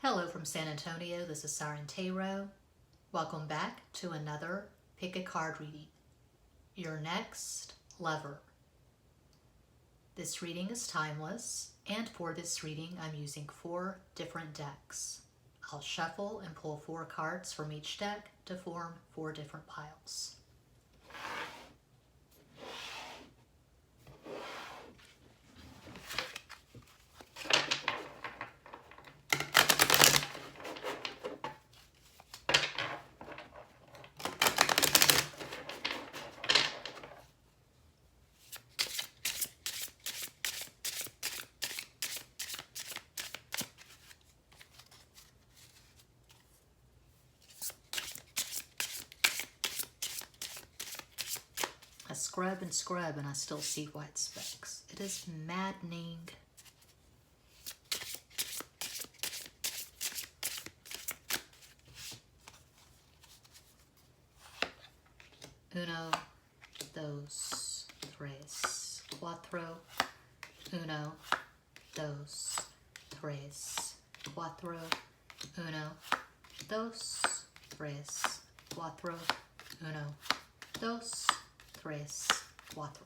Hello from San Antonio, this is Siren. Welcome back to another Pick a Card reading. Your next lover. This reading is timeless, and for this reading I'm using 4 different decks. I'll shuffle and pull 4 cards from each deck to form 4 different piles. I scrub and scrub and I still see white specks. It is maddening. Uno, dos, tres, cuatro. Uno, dos, tres, cuatro. Uno, dos, tres, cuatro. Uno, dos, tres, cuatro.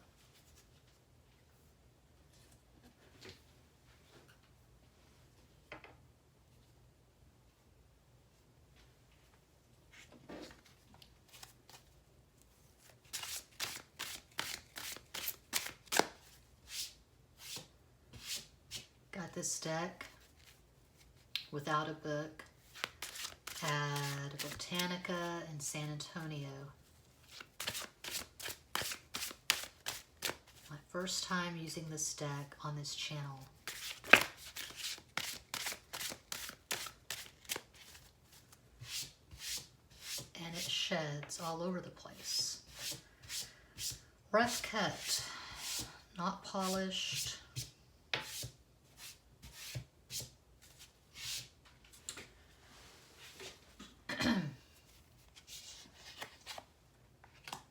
Got this deck without a book at Botanica in San Antonio. My first time using this deck on this channel. And it sheds all over the place. Rough cut, not polished.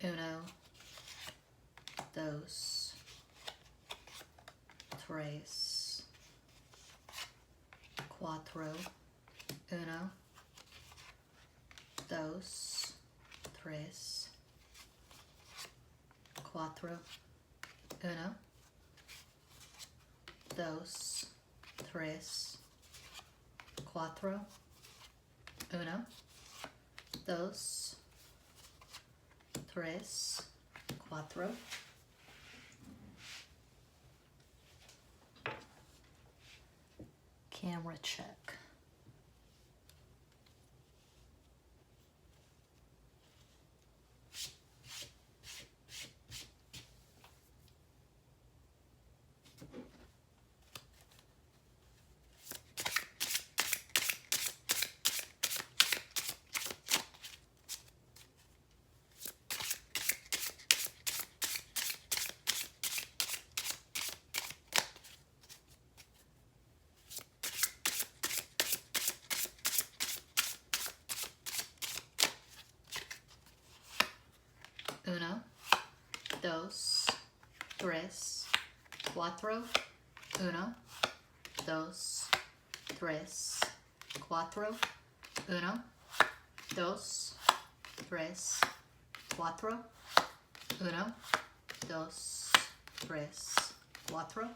Uno, dos, tres, cuatro. Uno, dos, tres, cuatro. Uno, dos, tres, cuatro. Uno, dos, tres, cuatro. Camera check. Uno, dos, tres, cuatro. Uno, dos, tres, cuatro. Uno, dos, tres, cuatro. Uno, dos, tres, cuatro.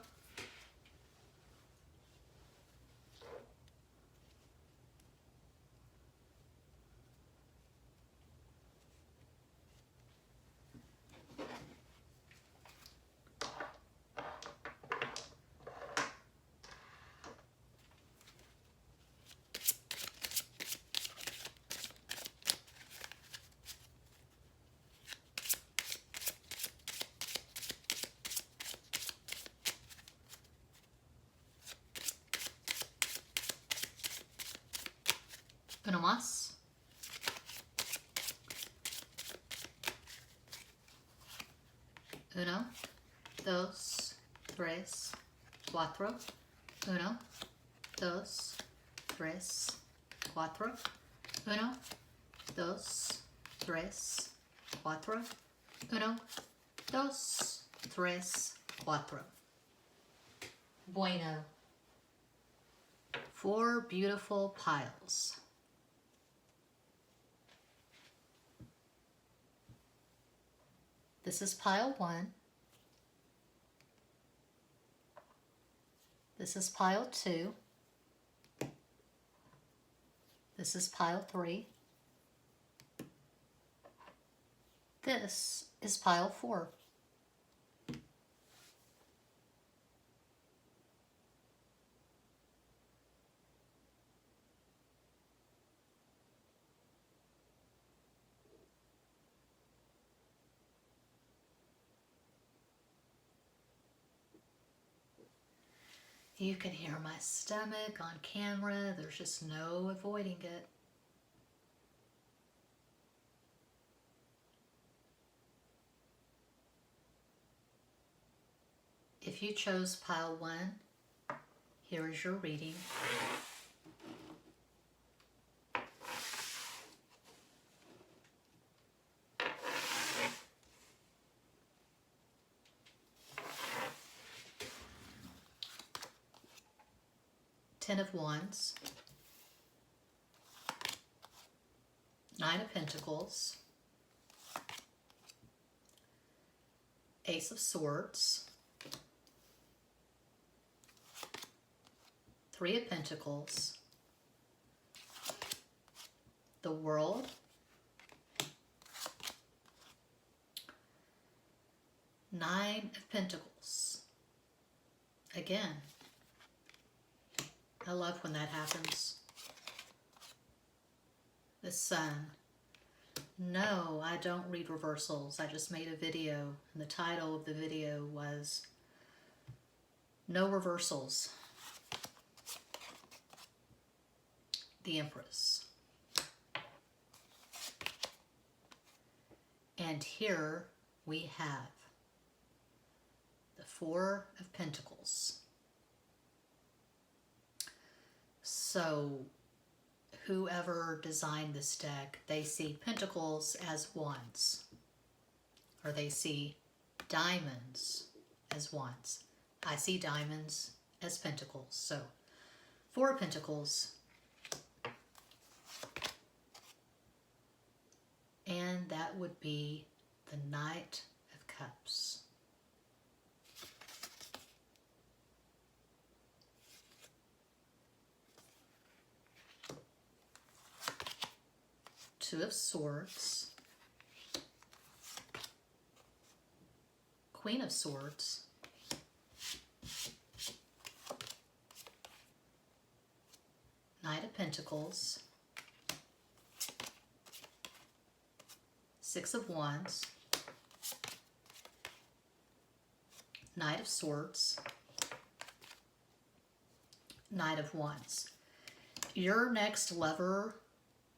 Uno más. Uno, dos, tres, cuatro. Uno, dos, tres, cuatro. Uno, dos, tres, cuatro. Uno, dos, tres, cuatro. Bueno. 4 beautiful piles. This is pile 1. This is pile 2. This is pile 3. This is pile 4. You can hear my stomach on camera. There's just no avoiding it. If you chose pile 1, here is your reading. Ten of Wands, 9 of Pentacles, Ace of Swords, 3 of Pentacles, the World, Nine of Pentacles. Again, I love when that happens. The Sun. No, I don't read reversals. I just made a video, and the title of the video was No Reversals. The Empress. And here we have the 4 of Pentacles. So whoever designed this deck, they see pentacles as wands, or they see diamonds as wands. I see diamonds as pentacles. So 4 pentacles, and that would be the Knight of Cups. Two of Swords, Queen of Swords, Knight of Pentacles, 6 of Wands, Knight of Swords, Knight of Wands. Your next lover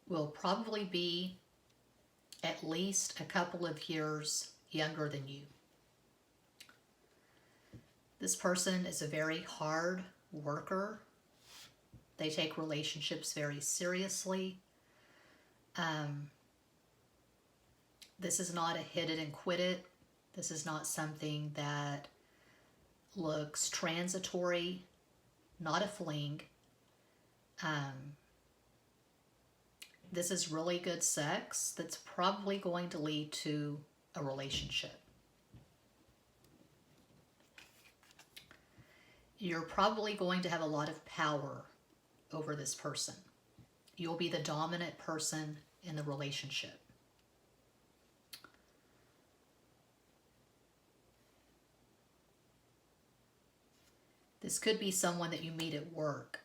will probably be at least a couple of years younger than you. This person is a very hard worker. They take relationships very seriously. This is not a hit it and quit it. This is not something that looks transitory, not a fling. This is really good sex that's probably going to lead to a relationship. You're probably going to have a lot of power over this person. You'll be the dominant person in the relationship. This could be someone that you meet at work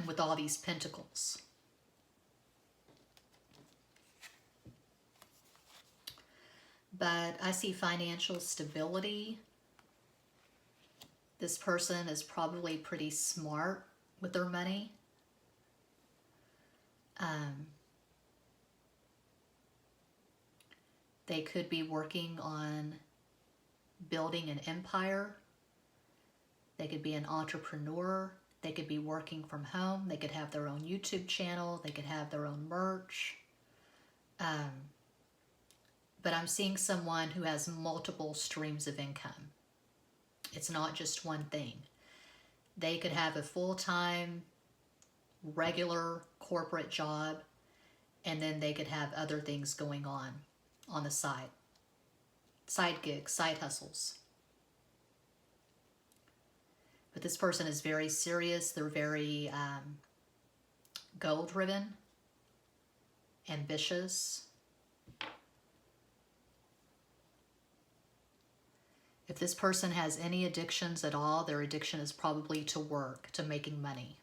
with all these pentacles. But I see financial stability. This person is probably pretty smart with their money. They could be working on building an empire. They could be an entrepreneur. They could be working from home. They could have their own YouTube channel. They could have their own merch. But I'm seeing someone who has multiple streams of income. It's not just one thing. They could have a full-time regular corporate job, and then they could have other things going on the side. Side gigs, side hustles. But this person is very serious. They're very goal-driven, ambitious. If this person has any addictions at all, their addiction is probably to work, to making money.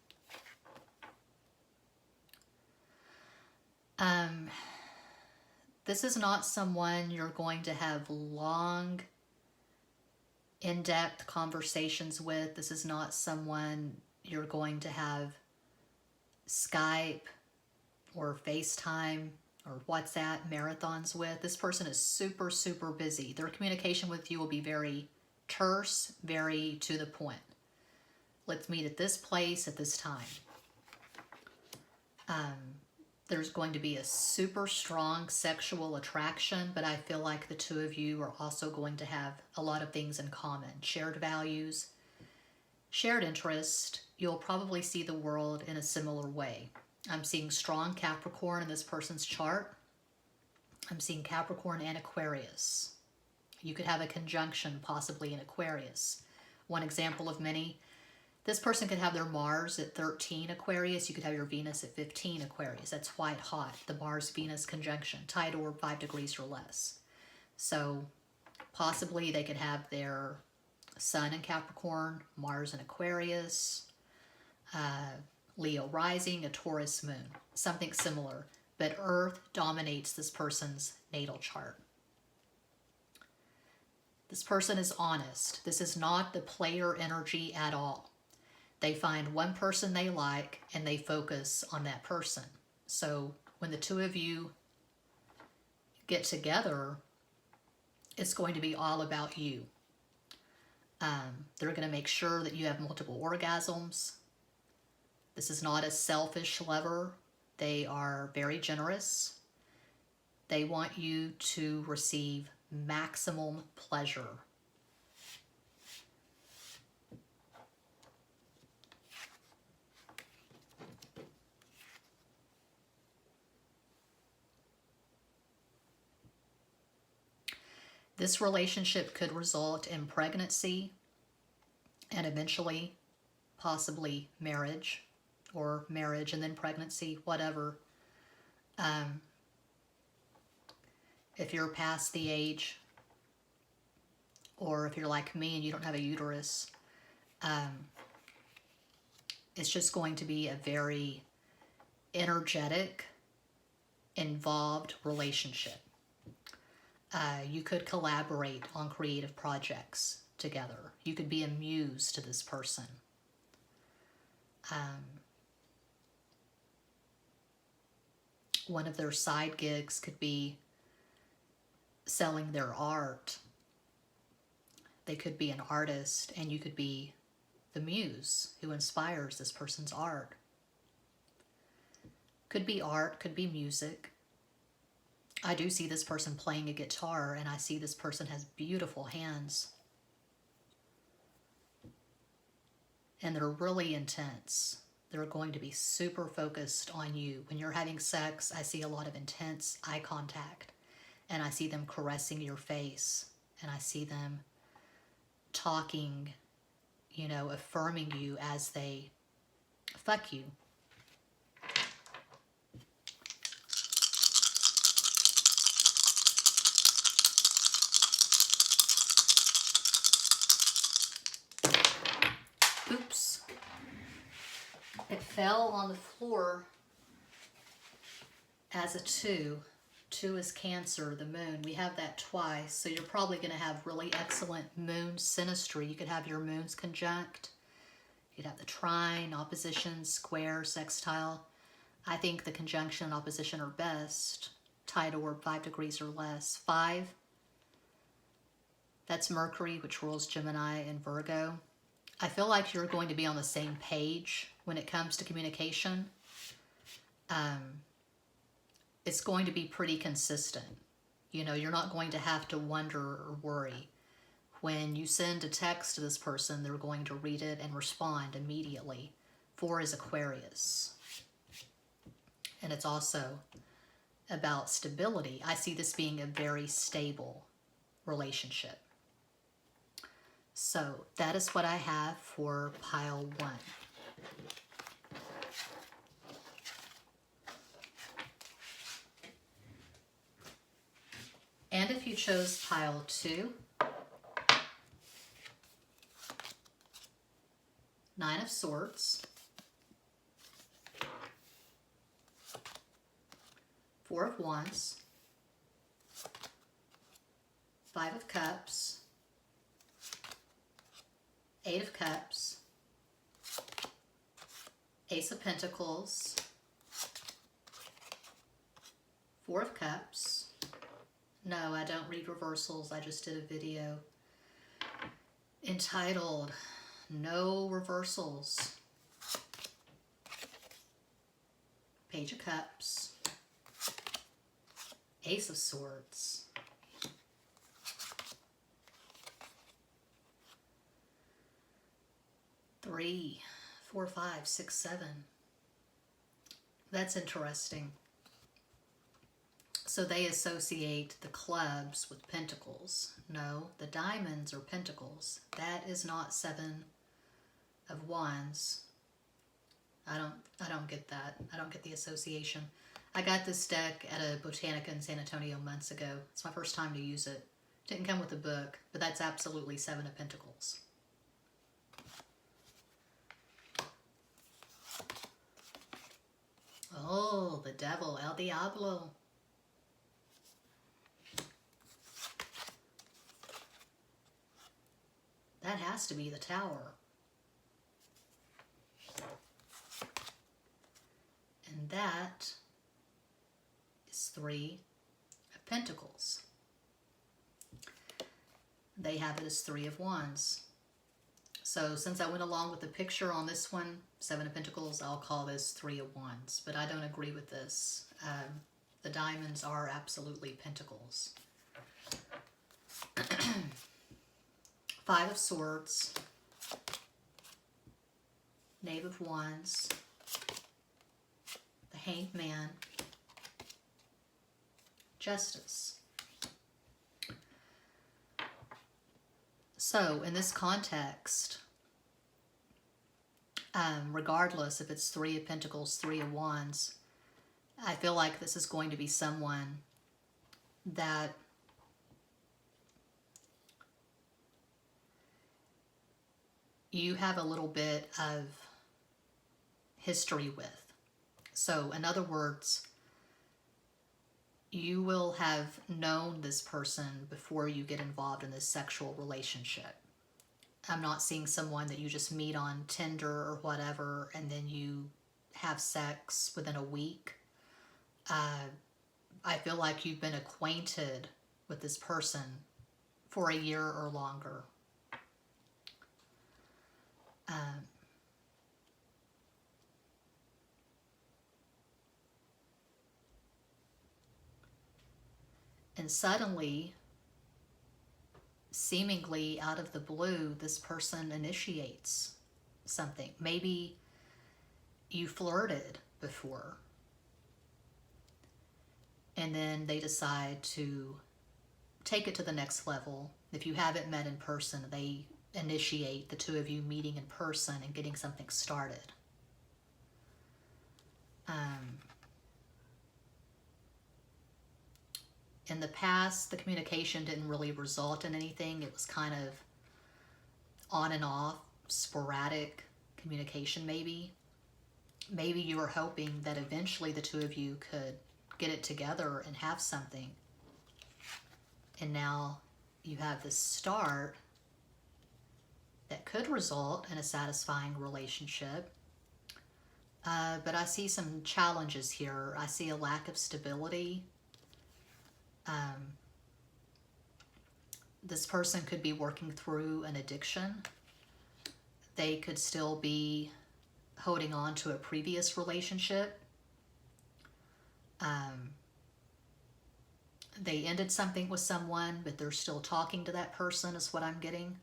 This is not someone you're going to have long, in-depth conversations with. This is not someone you're going to have Skype or FaceTime or WhatsApp marathons with. This person is super, super busy. Their communication with you will be very terse, very to the point. Let's meet at this place at this time. There's going to be a super strong sexual attraction, but I feel like the two of you are also going to have a lot of things in common. Shared values, shared interest. You'll probably see the world in a similar way. I'm seeing strong Capricorn in this person's chart. I'm seeing Capricorn and Aquarius. You could have a conjunction possibly in Aquarius. One example of many. This person could have their Mars at 13 Aquarius. You could have your Venus at 15 Aquarius. That's white hot, the Mars-Venus conjunction, tied or 5 degrees or less. So possibly they could have their Sun in Capricorn, Mars in Aquarius, Leo rising, a Taurus moon, something similar. But Earth dominates this person's natal chart. This person is honest. This is not the player energy at all. They find one person they like and they focus on that person. So when the two of you get together, it's going to be all about you. They're going to make sure that you have multiple orgasms. This is not a selfish lover. They are very generous. They want you to receive maximum pleasure. This relationship could result in pregnancy and eventually possibly marriage, or marriage and then pregnancy, whatever. If you're past the age, or if you're like me and you don't have a uterus, it's just going to be a very energetic, involved relationship. You could collaborate on creative projects together. You could be a muse to this person. One of their side gigs could be selling their art. They could be an artist, and you could be the muse who inspires this person's art. Could be art, could be music. I do see this person playing a guitar, and I see this person has beautiful hands. And they're really intense. They're going to be super focused on you. When you're having sex, I see a lot of intense eye contact. And I see them caressing your face. And I see them talking, you know, affirming you as they fuck you. Oops. It fell on the floor as a 2. 2 is Cancer, the moon. We have that twice, so you're probably going to have really excellent moon synastry. You could have your moons conjunct. You could have the trine, opposition, square, sextile. I think the conjunction and opposition are best. Tied orb 5 degrees or less. 5, that's Mercury, which rules Gemini and Virgo. I feel like you're going to be on the same page when it comes to communication. It's going to be pretty consistent. You know, you're not going to have to wonder or worry. When you send a text to this person, they're going to read it and respond immediately. 4 is Aquarius. and it's also about stability. I see this being a very stable relationship. So that is what I have for pile 1. And if you chose pile 2, 9 of Swords, 4 of Wands, 5 of Cups, 8 of Cups, Ace of Pentacles, 4 of Cups. No, I don't read reversals. I just did a video entitled No Reversals. Page of Cups, Ace of Swords, three, 4, 5, 6, 7. That's interesting. So they associate the clubs with pentacles. No, the diamonds are pentacles. That is not 7 of Wands. I don't get that. I don't get the association. I got this deck at a Botanica in San Antonio months ago. It's my first time to use it. Didn't come with a book, but that's absolutely 7 of Pentacles. Oh, the devil, El Diablo. That has to be the Tower. And that is 3 of Pentacles. They have it as 3 of Wands. So since I went along with the picture on this one, 7 of Pentacles, I'll call this 3 of Wands. But I don't agree with this. The diamonds are absolutely Pentacles. 5 of Swords, Knave of Wands, the Hanged Man, Justice. So in this context, regardless if it's 3 of Pentacles, 3 of Wands, I feel like this is going to be someone that you have a little bit of history with. So in other words, you will have known this person before you get involved in this sexual relationship. I'm not seeing someone that you just meet on Tinder or whatever and then you have sex within a week. I feel like you've been acquainted with this person for a year or longer. And suddenly, seemingly out of the blue, this person initiates something. Maybe you flirted before, and then they decide to take it to the next level. If you haven't met in person, they initiate the two of you meeting in person and getting something started. In the past, the communication didn't really result in anything. It was kind of on and off, sporadic communication maybe. Maybe you were hoping that eventually the two of you could get it together and have something. And now you have this start that could result in a satisfying relationship. But I see some challenges here. I see a lack of stability. This person could be working through an addiction. They could still be holding on to a previous relationship. They ended something with someone, but they're still talking to that person, is what I'm getting.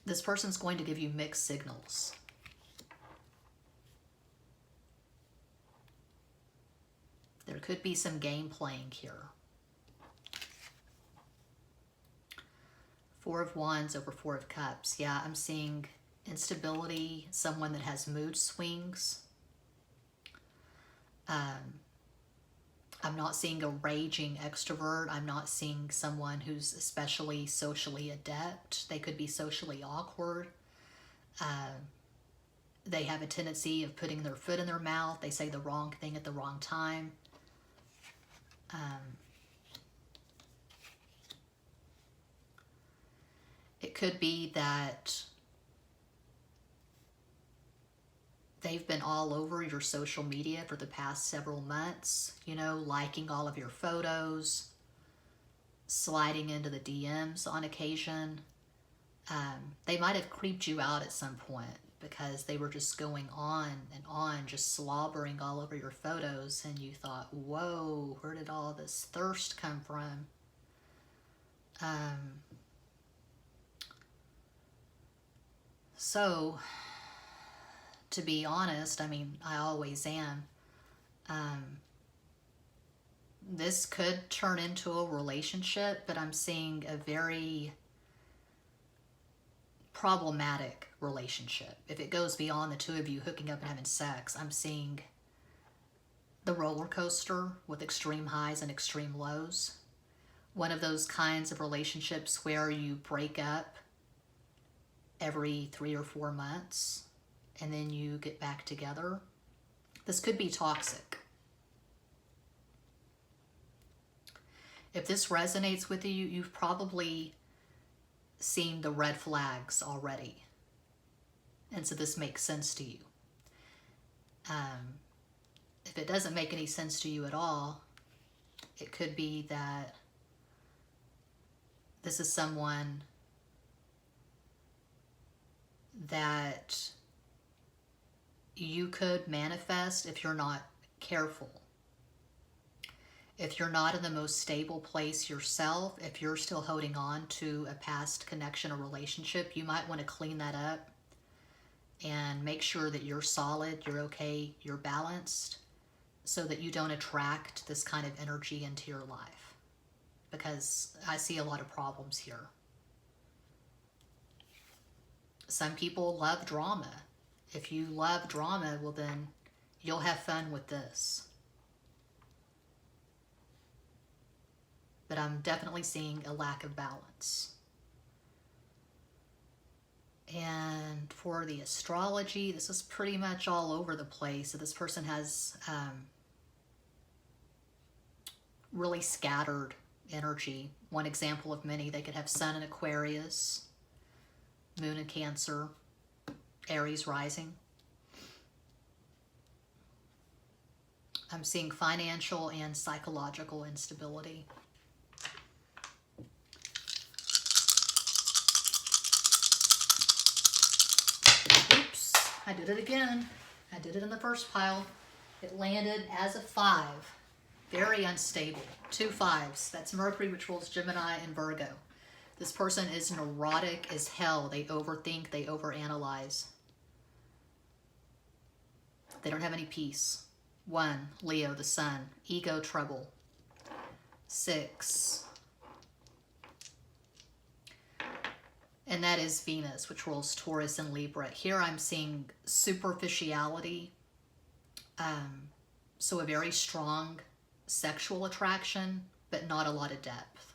This person's going to give you mixed signals. There could be some game playing here. Four of Wands over Four of Cups. Yeah, I'm seeing instability, someone that has mood swings. I'm not seeing a raging extrovert. I'm not seeing someone who's especially socially adept. They could be socially awkward. They have a tendency of putting their foot in their mouth. They say the wrong thing at the wrong time. It could be that they've been all over your social media for the past several months, you know, liking all of your photos, sliding into the DMs on occasion. They might have creeped you out at some point because they were just going on and on, just slobbering all over your photos, and you thought, whoa, where did all this thirst come from? So, to be honest, I mean, I always am. This could turn into a relationship, but I'm seeing a very problematic relationship. If it goes beyond the two of you hooking up and having sex, I'm seeing the roller coaster with extreme highs and extreme lows. One of those kinds of relationships where you break up every 3 or 4 months and then you get back together. This could be toxic. If this resonates with you, you've probably seen the red flags already. And so this makes sense to you. If it doesn't make any sense to you at all, it could be that this is someone that you could manifest if you're not careful. If you're not in the most stable place yourself, if you're still holding on to a past connection or relationship, you might want to clean that up and make sure that you're solid, you're okay, you're balanced, so that you don't attract this kind of energy into your life. Because I see a lot of problems here. Some people love drama. If you love drama, well then you'll have fun with this. But I'm definitely seeing a lack of balance. And for the astrology, this is pretty much all over the place. So this person has really scattered energy. One example of many, they could have Sun in Aquarius, Moon in Cancer, Aries rising. I'm seeing financial and psychological instability. Oops, I did it again. I did it in the first pile. It landed as a 5. Very unstable. 2 5s. That's Mercury, which rules Gemini and Virgo. This person is neurotic as hell. They overthink, they overanalyze. They don't have any peace. 1, Leo, the Sun, ego trouble. 6. And that is Venus, which rules Taurus and Libra. Here I'm seeing superficiality. So a very strong sexual attraction, but not a lot of depth.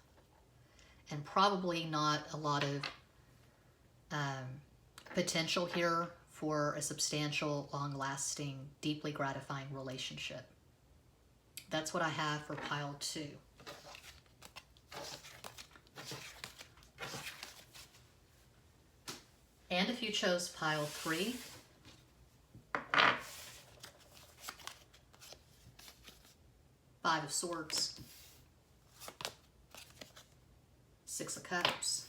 And probably not a lot of potential here for a substantial, long-lasting, deeply gratifying relationship. That's what I have for pile 2. And if you chose pile 3, Five of Swords, 6 of Cups,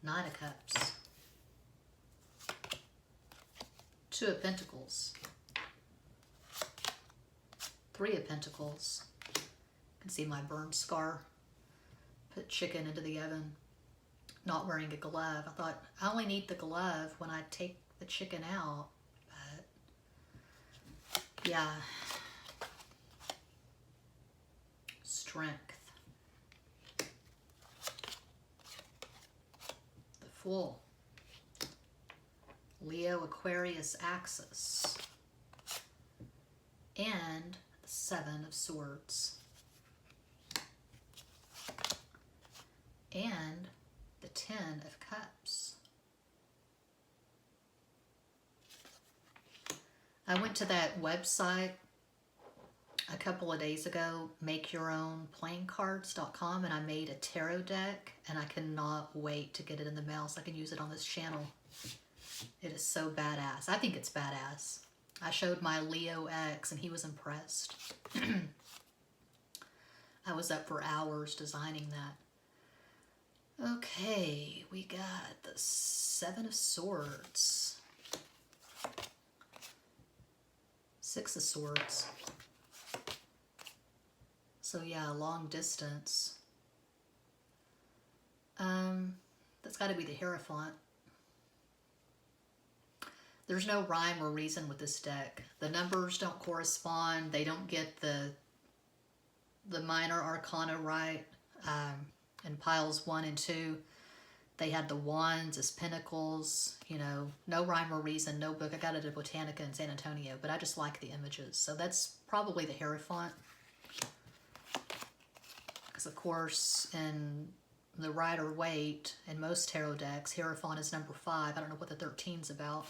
9 of Cups, 2 of Pentacles, 3 of Pentacles. You can see my burn scar. Put chicken into the oven. not wearing a glove. I thought, I only need the glove when I take the chicken out. But, yeah. Strength. The Fool. Leo Aquarius axis. And the Seven of Swords. And the Ten of Cups. I went to that website a couple of days ago, makeyourownplayingcards.com, and I made a tarot deck, and I cannot wait to get it in the mail so I can use it on this channel. It is so badass. I think it's badass. I showed my Leo ex, and he was impressed. I was up for hours designing that. Okay, we got the Seven of Swords. Six of Swords. So yeah, long distance. That's got to be the Hierophant. There's no rhyme or reason with this deck. The numbers don't correspond. They don't get the minor arcana right. In piles 1 and 2, they had the wands as pentacles. You know, no rhyme or reason, no book. I got it at Botanica in San Antonio, but I just like the images. So that's probably the Hierophant. Because, of course, in the Rider-Waite, in most tarot decks, Hierophant is number 5. I don't know what the 13's about.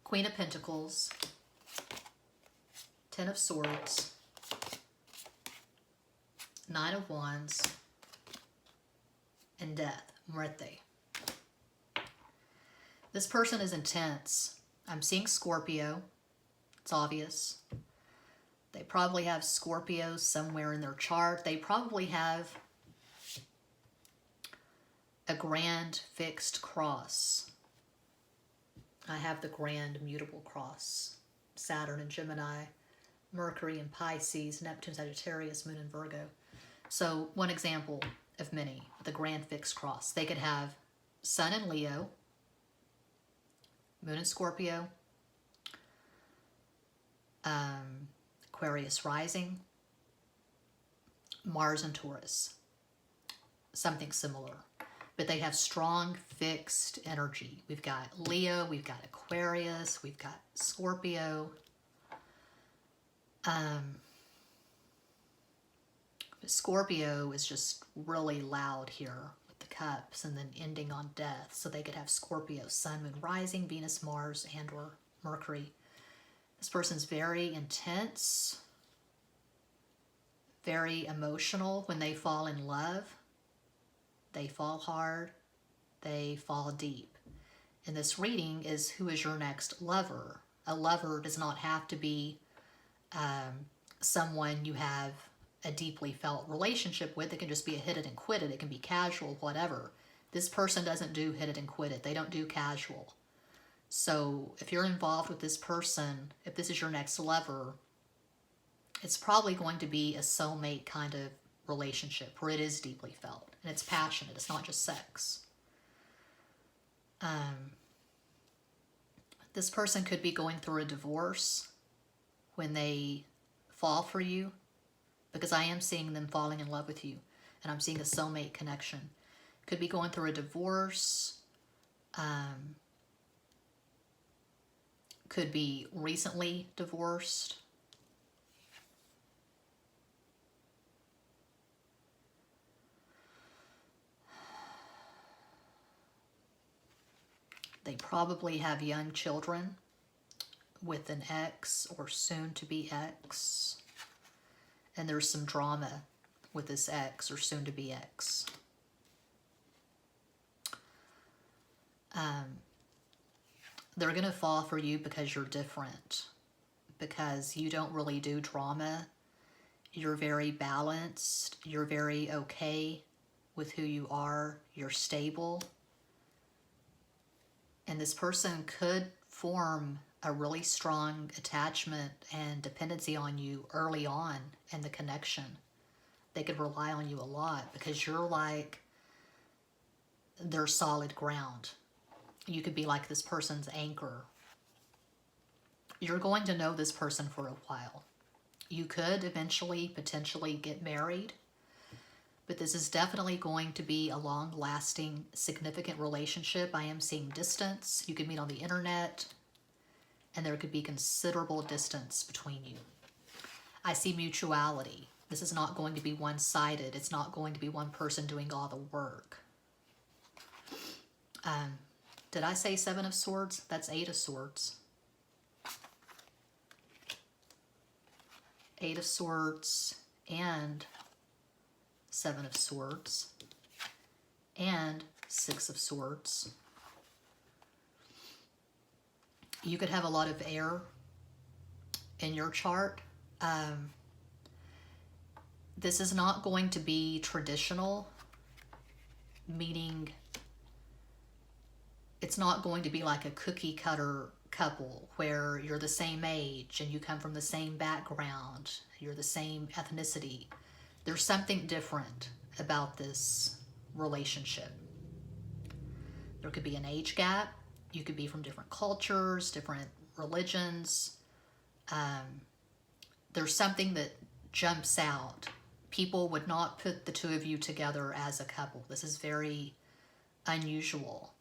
Queen of Pentacles. Ten of Swords. Nine of Wands. And Death. Muerte. This person is intense. I'm seeing Scorpio. It's obvious. They probably have Scorpio somewhere in their chart. They probably have a grand fixed cross. I have the grand mutable cross. Saturn in Gemini, Mercury in Pisces, Neptune, Sagittarius, Moon in Virgo. So one example of many, the grand fixed cross. They could have Sun in Leo, Moon in Scorpio, Aquarius rising, Mars in Taurus, something similar. But they have strong fixed energy. We've got Leo, we've got Aquarius, we've got Scorpio. Scorpio is just really loud here with the cups and then ending on death. So they could have Scorpio, Sun, Moon, rising, Venus, Mars, and or Mercury. This person's very intense, very emotional when they fall in love. They fall hard, they fall deep. And this reading is, who is your next lover? A lover does not have to be someone you have a deeply felt relationship with. It can just be a hit it and quit it. It can be casual, whatever. This person doesn't do hit it and quit it. They don't do casual. So if you're involved with this person, if this is your next lover, it's probably going to be a soulmate kind of relationship where it is deeply felt and it's passionate. It's not just sex. This person could be going through a divorce when they fall for you, because I am seeing them falling in love with you, and I'm seeing a soulmate connection. Could be going through a divorce. Could be recently divorced. They probably have young children with an ex or soon-to-be ex. And there's some drama with this ex or soon-to-be ex. They're going to fall for you because you're different. Because you don't really do drama. You're very balanced. You're very okay with who you are. You're stable. And this person could form a really strong attachment and dependency on you early on in the connection. They could rely on you a lot because you're like their solid ground. You could be like this person's anchor. You're going to know this person for a while. You could eventually, potentially get married, but this is definitely going to be a long-lasting, significant relationship. I am seeing distance. You could meet on the internet, and there could be considerable distance between you. I see mutuality. This is not going to be one-sided. It's not going to be one person doing all the work. Did I say 7 of Swords? That's 8 of Swords. 8 of Swords and 7 of Swords and 6 of Swords. You could have a lot of air in your chart. This is not going to be traditional, meaning it's not going to be like a cookie cutter couple where you're the same age and you come from the same background, you're the same ethnicity. There's something different about this relationship. There could be an age gap. You could be from different cultures, different religions. There's something that jumps out. People would not put the two of you together as a couple. This is very unusual.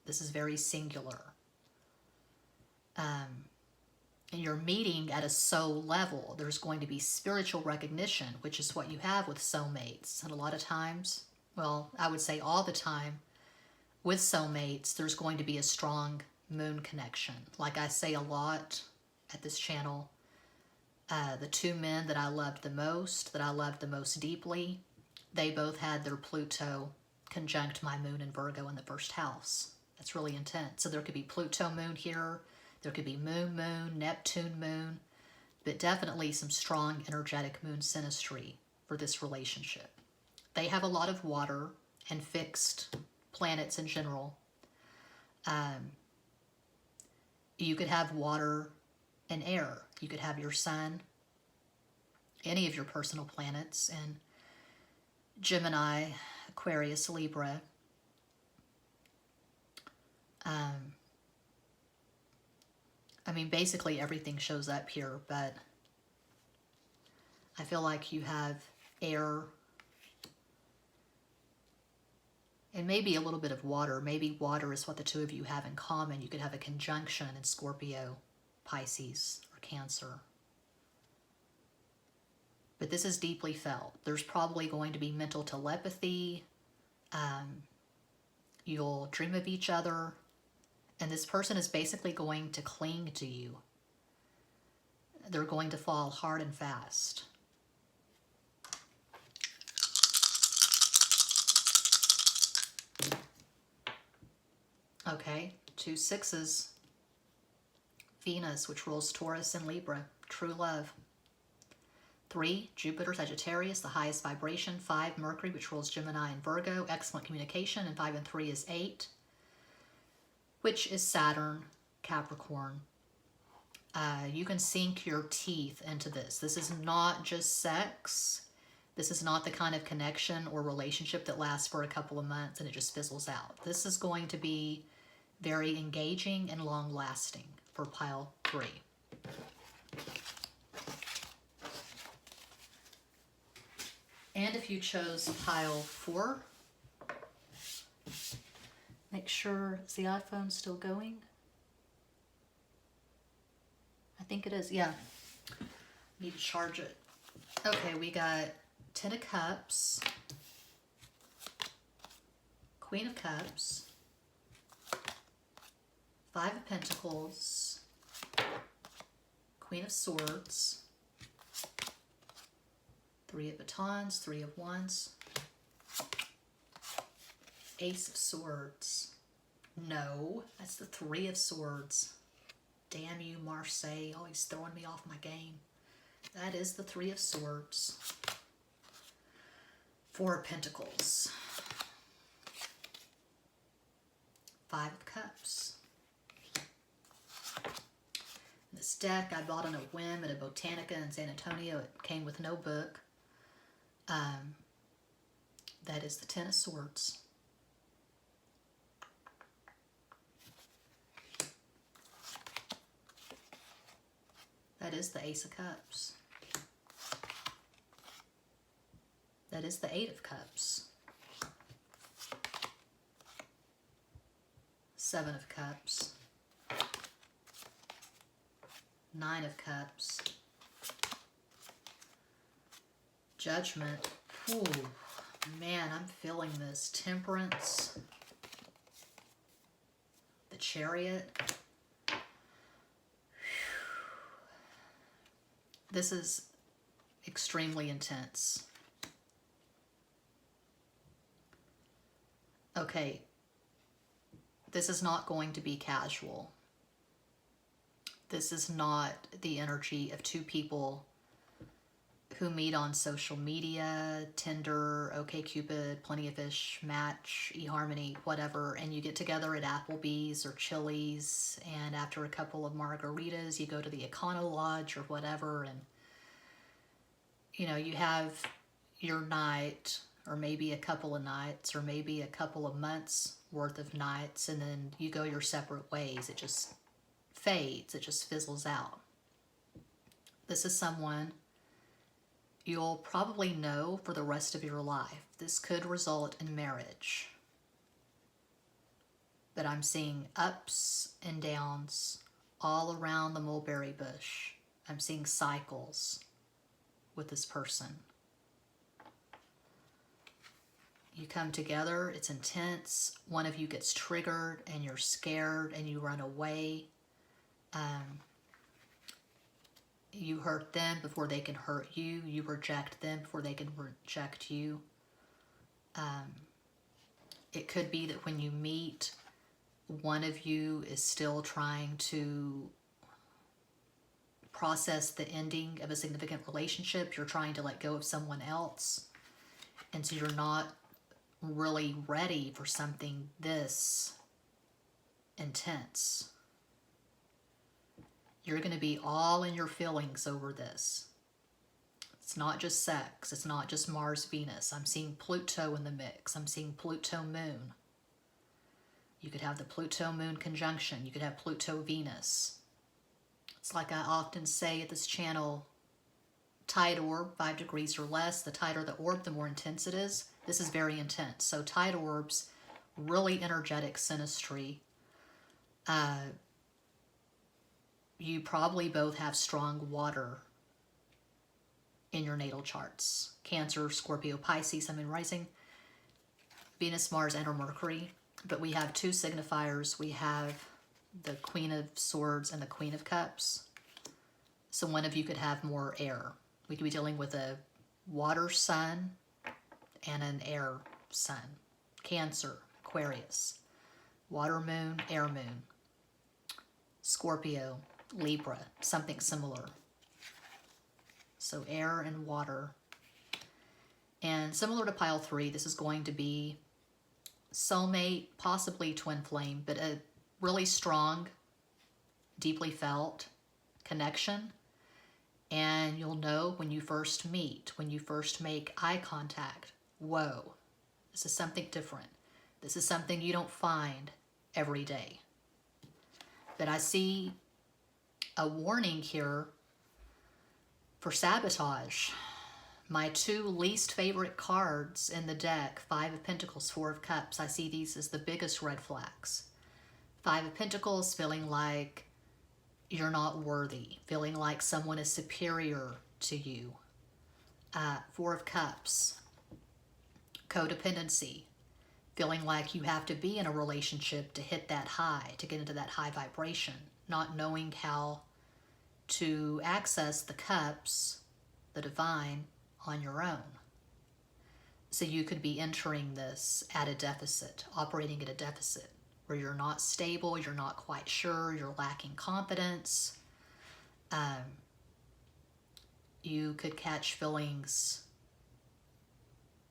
This is very singular. And you're meeting at a soul level. There's going to be spiritual recognition, which is what you have with soulmates. And a lot of times, well, I would say all the time, with soulmates, there's going to be a strong moon connection. Like I say a lot at this channel, the 2 men that I loved the most deeply, they both had their Pluto conjunct my moon in Virgo in the 1st house. That's really intense. So there could be Pluto moon here, there could be moon, Neptune moon, but definitely some strong energetic moon synastry for this relationship. They have a lot of water and fixed planets in general. You could have water and air. You could have your sun, any of your personal planets, and Gemini, Aquarius, Libra. I mean, basically everything shows up here, but I feel like you have air and maybe a little bit of water. Maybe water is what the two of you have in common. You could have a conjunction in Scorpio, Pisces, or Cancer. But this is deeply felt. There's probably going to be mental telepathy. You'll dream of each other. And this person is basically going to cling to you. They're going to fall hard and fast. Okay, 2 6s. Venus, which rules Taurus and Libra, true love. 3, Jupiter, Sagittarius, the highest vibration. 5, Mercury, which rules Gemini and Virgo, excellent communication. And 5 and 3 is 8, which is Saturn, Capricorn. You can sink your teeth into this. This is not just sex. This is not the kind of connection or relationship that lasts for a couple of months and it just fizzles out. This is going to be very engaging and long-lasting for pile 3. And if you chose pile 4, make sure, is the iPhone still going? I think it is, yeah. Need to charge it. Okay, we got 10 of Cups, Queen of Cups, 5 of Pentacles, Queen of Swords, 3 of Batons, 3 of Wands, Ace of Swords. No, that's the 3 of Swords. Damn you, Marseille, always throwing me off my game. That is the 3 of Swords. 4 of Pentacles. 5 of Cups. This deck I bought on a whim at a Botanica in San Antonio. It came with no book. That is the 10 of Swords. That is the Ace of Cups. That is the Eight of Cups. Seven of Cups. Nine of Cups. Judgment. Ooh, man, I'm feeling this. Temperance. The Chariot. This is extremely intense. Okay, this is not going to be casual. This is not the energy of two people who meet on social media, Tinder, OkCupid, Plenty of Fish, Match, eHarmony, whatever, and you get together at Applebee's or Chili's, and after a couple of margaritas, you go to the Econo Lodge or whatever, and, you know, you have your night, or maybe a couple of nights, or maybe a couple of months worth of nights, and then you go your separate ways. It just fades. It just fizzles out. This is someone you'll probably know for the rest of your life. This could result in marriage. But I'm seeing ups and downs all around the mulberry bush. I'm seeing cycles with this person. You come together, it's intense. One of you gets triggered and you're scared and you run away. You hurt them before they can hurt you. You reject them before they can reject you. It could be that when you meet, one of you is still trying to process the ending of a significant relationship. You're trying to let go of someone else. And so you're not really ready for something this intense. You're going to be all in your feelings over this. It's not just sex. It's not just Mars, Venus. I'm seeing Pluto in the mix. I'm seeing Pluto, Moon. You could have the Pluto, Moon conjunction. You could have Pluto, Venus. It's like I often say at this channel, tide orb, 5 degrees or less. The tighter the orb, the more intense it is. This is very intense. So tide orbs, really energetic synastry. You probably both have strong water in your natal charts. Cancer, Scorpio, Pisces, Sun, Moon, Rising, Venus, Mars, and or Mercury. But we have two signifiers. We have the Queen of Swords and the Queen of Cups. So one of you could have more air. We could be dealing with a water sun and an air sun. Cancer, Aquarius, water moon, air moon. Scorpio, Libra, something similar. So air and water. And similar to pile 3, this is going to be soulmate, possibly twin flame, but a really strong, deeply felt connection. And you'll know when you first meet, when you first make eye contact, whoa, this is something different. This is something you don't find every day. But I see a warning here for sabotage. My two least favorite cards in the deck, 5 of Pentacles, 4 of Cups, I see these as the biggest red flags. 5 of Pentacles, feeling like you're not worthy, feeling like someone is superior to you. 4 of Cups, codependency, feeling like you have to be in a relationship to hit that high, to get into that high vibration, not knowing how to access the cups, the divine, on your own. So you could be entering this at a deficit, operating at a deficit, where you're not stable, you're not quite sure, you're lacking confidence. You could catch feelings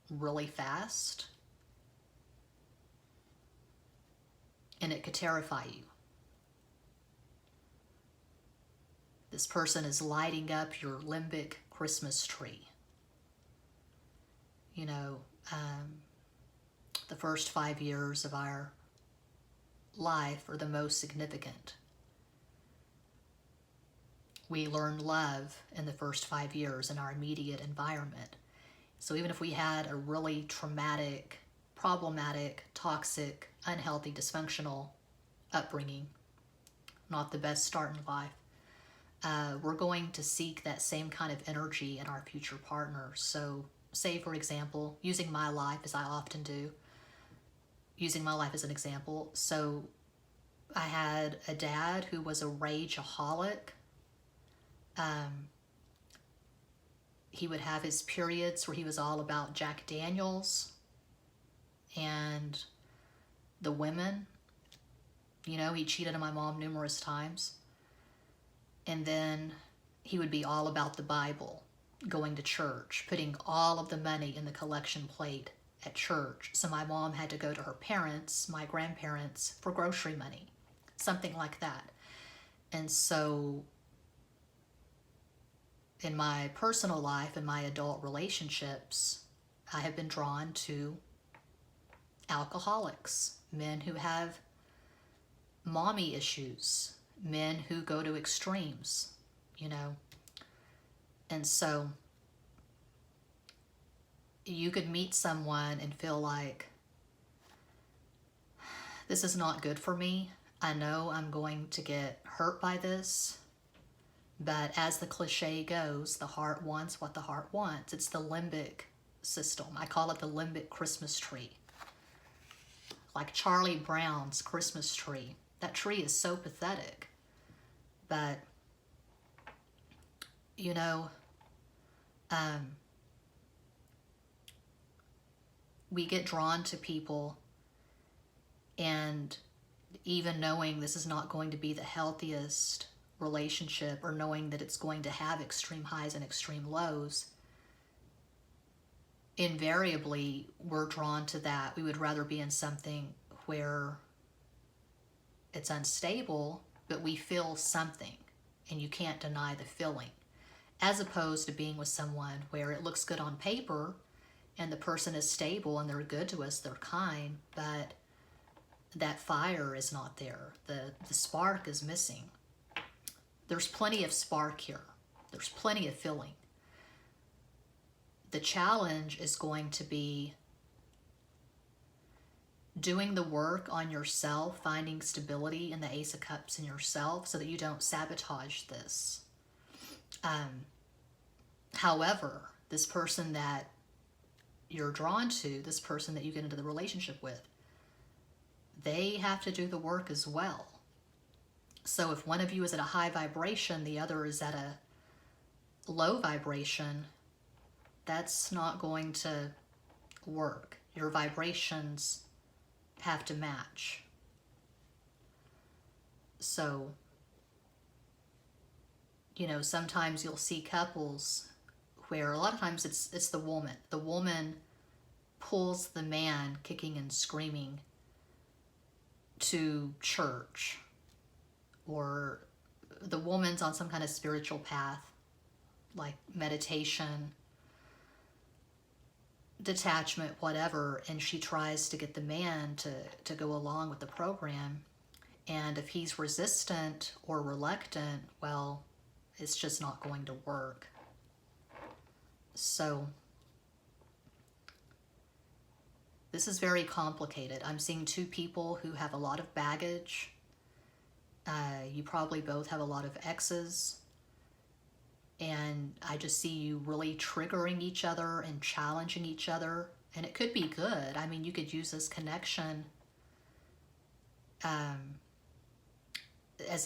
really fast, and it could terrify you. This person is lighting up your limbic Christmas tree. You know, the first 5 years of our life are the most significant. we learn love in the first 5 years in our immediate environment. So even if we had a really traumatic, problematic, toxic, unhealthy, dysfunctional upbringing, not the best start in life, we're going to seek that same kind of energy in our future partners. So say, for example, using my life as I often do, using my life as an example. So I had a dad who was a rageaholic. He would have his periods where he was all about Jack Daniels and the women. You know, he cheated on my mom numerous times. And then he would be all about the Bible, going to church, putting all of the money in the collection plate at church. So my mom had to go to her parents, my grandparents, for grocery money, something like that. And so in my personal life and my adult relationships, I have been drawn to alcoholics, men who have mommy issues, men who go to extremes, you know. And so you could meet someone and feel like, this is not good for me. I know I'm going to get hurt by this. But as the cliche goes, the heart wants what the heart wants. It's the limbic system. I call it the limbic Christmas tree. Like Charlie Brown's Christmas tree. That tree is so pathetic. But, you know, we get drawn to people, and even knowing this is not going to be the healthiest relationship, or knowing that it's going to have extreme highs and extreme lows, invariably we're drawn to that. We would rather be in something where it's unstable, but we feel something and you can't deny the feeling, as opposed to being with someone where it looks good on paper and the person is stable and they're good to us, they're kind, but that fire is not there. The spark is missing. There's plenty of spark here. There's plenty of feeling. The challenge is going to be doing the work on yourself, finding stability in the Ace of Cups in yourself so that you don't sabotage this. However, this person that you're drawn to, this person that you get into the relationship with, they have to do the work as well. So if one of you is at a high vibration, the other is at a low vibration, that's not going to work. Your vibrations have to match. So, you know, sometimes you'll see couples where a lot of times it's the woman. The woman pulls the man kicking and screaming to church, or the woman's on some kind of spiritual path, like meditation, detachment, whatever, and she tries to get the man to go along with the program. And if he's resistant or reluctant, well, it's just not going to work. So this is very complicated. I'm seeing two people who have a lot of baggage. You probably both have a lot of exes. And I just see you really triggering each other and challenging each other. And it could be good. I mean, you could use this connection as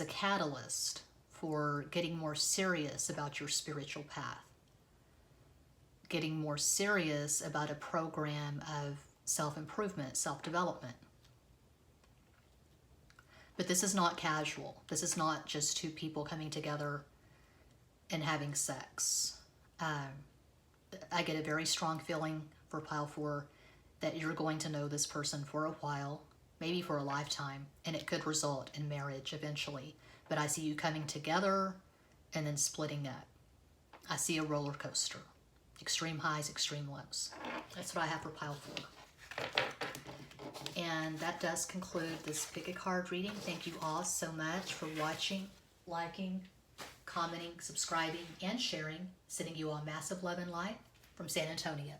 a catalyst for getting more serious about your spiritual path. Getting more serious about a program of self-improvement, self-development. But this is not casual. This is not just two people coming together and having sex. I get a very strong feeling for Pile 4 that you're going to know this person for a while, maybe for a lifetime, and it could result in marriage eventually. But I see you coming together and then splitting up. I see a roller coaster. Extreme highs, extreme lows. That's what I have for Pile 4. And that does conclude this pick a card reading. Thank you all so much for watching, liking, commenting, subscribing, and sharing. Sending you all massive love and light from San Antonio.